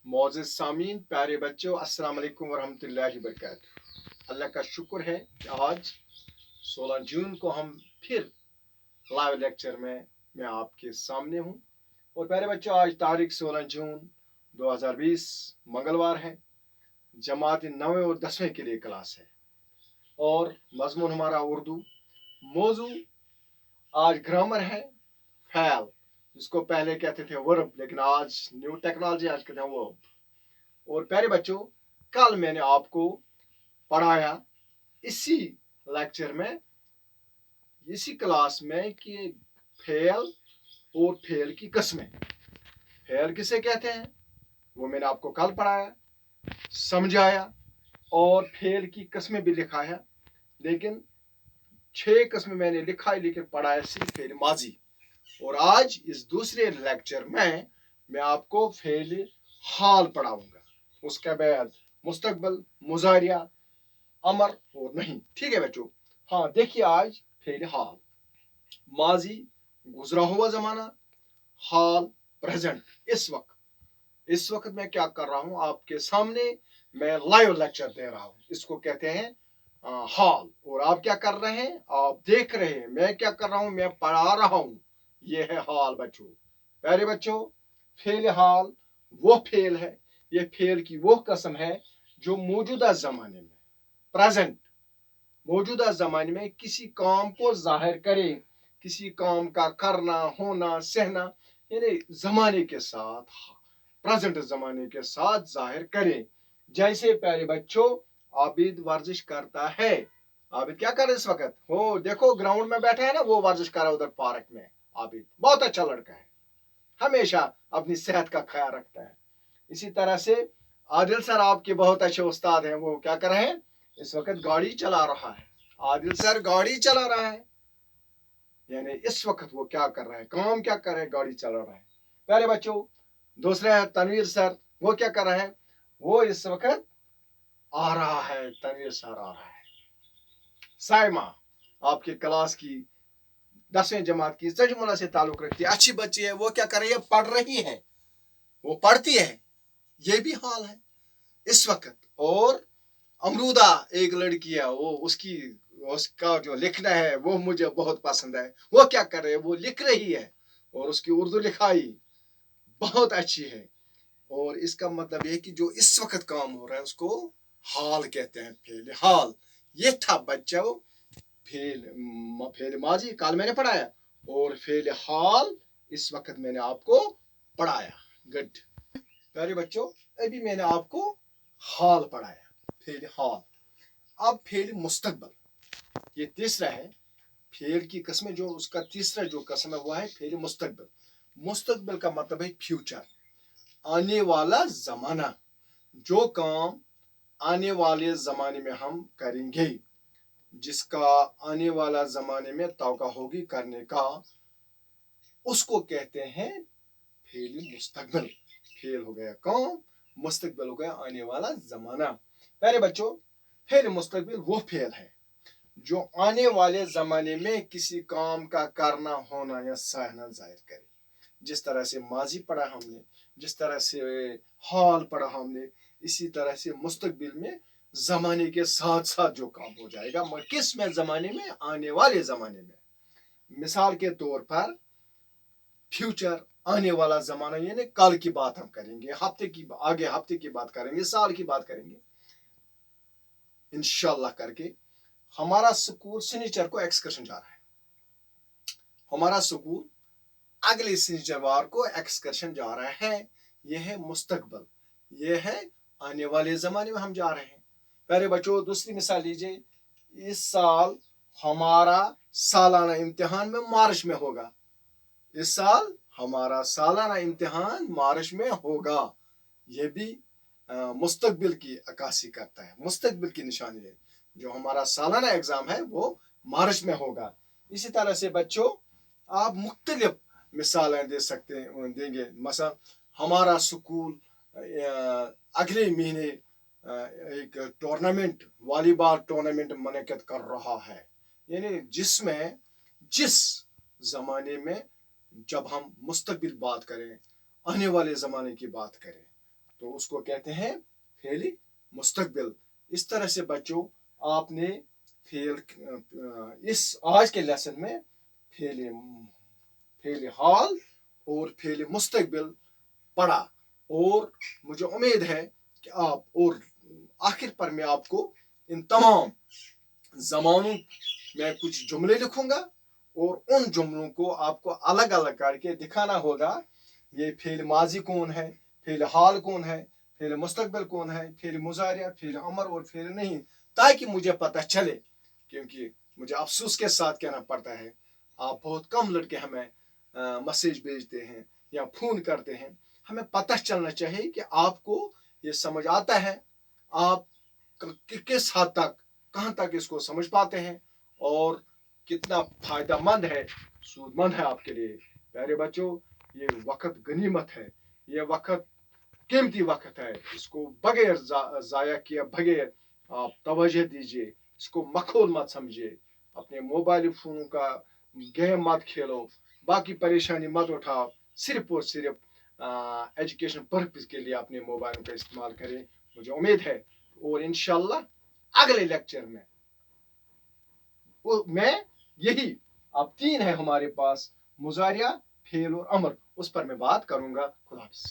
मोअज़्ज़िज़ सामीन, प्यारे बच्चों, अस्सलाम वालेकुम वरहमतुल्लाहि वबरकातुहू। अल्लाह का शुक्र है कि आज 16 जून को हम फिर लाइव लेक्चर में मैं आपके सामने हूँ। और प्यारे बच्चों, आज तारीख 16 जून 2020 मंगलवार है। जमात 9वीं और 10वीं के लिए क्लास है और मजमून हमारा उर्दू। मौजू आज ग्रामर है, फ़ैल, जिसको पहले कहते थे वर्ब, लेकिन आज न्यू टेक्नोलॉजी, आज कहते हैं वर्ब। और प्यारे बच्चों, कल मैंने आपको पढ़ाया इसी लेक्चर में, इसी क्लास में, कि फेल और फेल की किस्में। फेल किसे कहते हैं वो मैंने आपको कल पढ़ाया, समझाया और फेल की किस्में भी लिखाया। लेकिन 6 किस्में मैंने लिखा है, लेकिन पढ़ाया सिर्फ फेल माजी। और आज इस दूसरे लेक्चर में मैं आपको फेल हाल पढ़ाऊंगा, उसके बाद मुस्तकबल, मुजारिया, अमर और नहीं। ठीक है बच्चों। हाँ देखिए, आज फेल हाल, माजी गुजरा हुआ जमाना, हाल प्रेजेंट इस वक्त मैं क्या कर रहा हूं आपके सामने, मैं लाइव लेक्चर दे रहा हूं, इसको कहते हैं हाल। और आप क्या कर रहे हैं, आप देख रहे हैं मैं क्या कर रहा हूं, मैं पढ़ा रहा हूं। ये है हाल बच्चों। प्यारे बच्चों, फेल हाल वो फेल है, ये फेल की वो कसम है जो मौजूदा जमाने में, प्रेजेंट, मौजूदा जमाने में किसी काम को जाहिर करे, किसी काम का करना, होना, सहना, यानी जमाने के साथ, प्रेजेंट जमाने के साथ जाहिर करे। जैसे प्यारे बच्चों, आबिद वर्जिश करता है। आबिद क्या कर रहा है इस वक्त? हो देखो, ग्राउंड में बैठा है ना, वो वर्जिश कर रहा है उधर पार्क में। आबिद बहुत अच्छा लड़का है, हमेशा अपनी सेहत का ख्याल रखता है। इसी तरह से आदिल सर आपके बहुत अच्छे उस्ताद हैं, वो क्या कर रहे हैं इस वक्त? गाड़ी चला रहा है। आदिल सर गाड़ी चला रहा है, यानी इस वक्त वो क्या कर रहा है, काम क्या कर रहा है? गाड़ी चला रहा है। प्यारे बच्चों, दूसरे है तनवीर सर, वो क्या कर रहा है? वो इस वक्त आ रहा है, तनवीर सर आ रहा है। साइमा आपकी क्लास की 10वीं जमात की, सजमुला से ताल्लुक रखती है, अच्छी बच्ची है, वो क्या कर रही है? पढ़ रही है, वो पढ़ती है। ये भी हाल है इस वक्त। और अमरूदा एक लड़की है, वो उसका जो लिखना है वो मुझे बहुत पसंद है। वो क्या कर रही है? वो लिख रही है और उसकी उर्दू लिखाई बहुत अच्छी है। और इसका मतलब ये कि जो इस वक्त काम हो रहा है उसको हाल कहते हैं, फेल हाल। ये था बच्चों फेल माजी, कल मैंने पढ़ाया, और फेल हाल इस वक्त मैंने आपको पढ़ाया। गुड। प्यारे बच्चों, अभी मैंने आपको हाल पढ़ाया, फेल हाल। अब फेल मुस्तकबल, ये तीसरा है। फेल की किस्में, जो उसका तीसरा जो किस्म है वो है फेल मुस्तकबल। मुस्तकबल का मतलब है फ्यूचर, आने वाला जमाना। जो काम आने वाले जमाने में हम करेंगे, जिसका आने वाला जमाने में तौका होगी करने का, उसको कहते हैं फेल मुस्तकबल। फेल हो गया काम, मुस्तकबल हो गया आने वाला जमाना। प्यारे बच्चों, फेल मुस्तकबिल वो फेल है जो आने वाले जमाने में किसी काम का करना, होना या सहना जाहिर करे। जिस तरह से माजी पढ़ा हमने, जिस तरह से हाल पढ़ा हमने, इसी तरह से मुस्तकबिल में जमाने के साथ साथ जो काम हो जाएगा, मगर किस में? जमाने में, आने वाले जमाने में। मिसाल के तौर पर फ्यूचर, आने वाला जमाना, यानी कल की बात हम करेंगे, हफ्ते की, आगे हफ्ते की बात करेंगे, साल की बात करेंगे इंशाल्लाह करके। हमारा स्कूल शनिचर को एक्सकर्शन जा रहा है, हमारा स्कूल अगले शनिचरवार को एक्सकर्शन जा रहा है। यह है मुस्तकबल, यह है आने वाले जमाने में हम जा रहे हैं। प्यारे बच्चों, दूसरी मिसाल लीजिए, इस साल हमारा सालाना इम्तिहान में मार्च में होगा। इस साल हमारा सालाना इम्तिहान मार्च में होगा। यह भी मुस्तकबिल की अक्कासी करता है, मुस्तकबिल की निशानी है। जो हमारा सालाना एग्जाम है वो मार्च में होगा। इसी तरह से बच्चों, आप मुख्तलिफ मिसालें दे सकते हैं, देंगे। मसलन हमारा स्कूल अगले महीने एक टूर्नामेंट, वॉलीबॉल टूर्नामेंट मुनक्किद कर रहा है, यानी जिसमें, जिस जमाने में, जब हम मुस्तकबिल बात करें, आने वाले जमाने की बात करें, तो उसको कहते हैं फेल मुस्तकबिल। इस तरह से बच्चों आपने इस आज के लेसन में फेल हाल और फेल मुस्तकबिल पढ़ा, और मुझे उम्मीद है कि आप, और आखिर पर मैं आपको इन तमाम ज़मानों में कुछ जुमले लिखूंगा और उन जुमलों को आपको अलग अलग करके दिखाना होगा। ये फेल माजी कौन है, फेल हाल कौन है, फेल मुस्तकबिल कौन है, फेल मुजारिया, फेल अमर और फेल नहीं, ताकि मुझे पता चले। क्योंकि मुझे अफसोस के साथ कहना पड़ता है, आप बहुत कम लड़के हमें मैसेज भेजते हैं या फ़ोन करते हैं। हमें पता चलना चाहिए कि आपको ये समझ आता है, आप किस हद तक, कहाँ तक इसको समझ पाते हैं और कितना फ़ायदेमंद है, सूदमंद है आपके लिए। प्यारे बच्चों, ये वक्त गनीमत है, ये वक्त कीमती वक्त है। इसको बगैर ज़ाया किए बगैर आप तवज्जो दीजिए, इसको मखौल मत समझिए। अपने मोबाइल फ़ोनों का गेम मत खेलो, बाकी परेशानी मत उठाओ। सिर्फ और सिर्फ एजुकेशन पर्पज़ के लिए अपने मोबाइल का इस्तेमाल करें। मुझे उम्मीद है, और इंशाल्लाह अगले लेक्चर में मैं यही, अब 3 है हमारे पास, मुजारिया, फेल और अमर, उस पर मैं बात करूंगा। खुदा हाफिज़।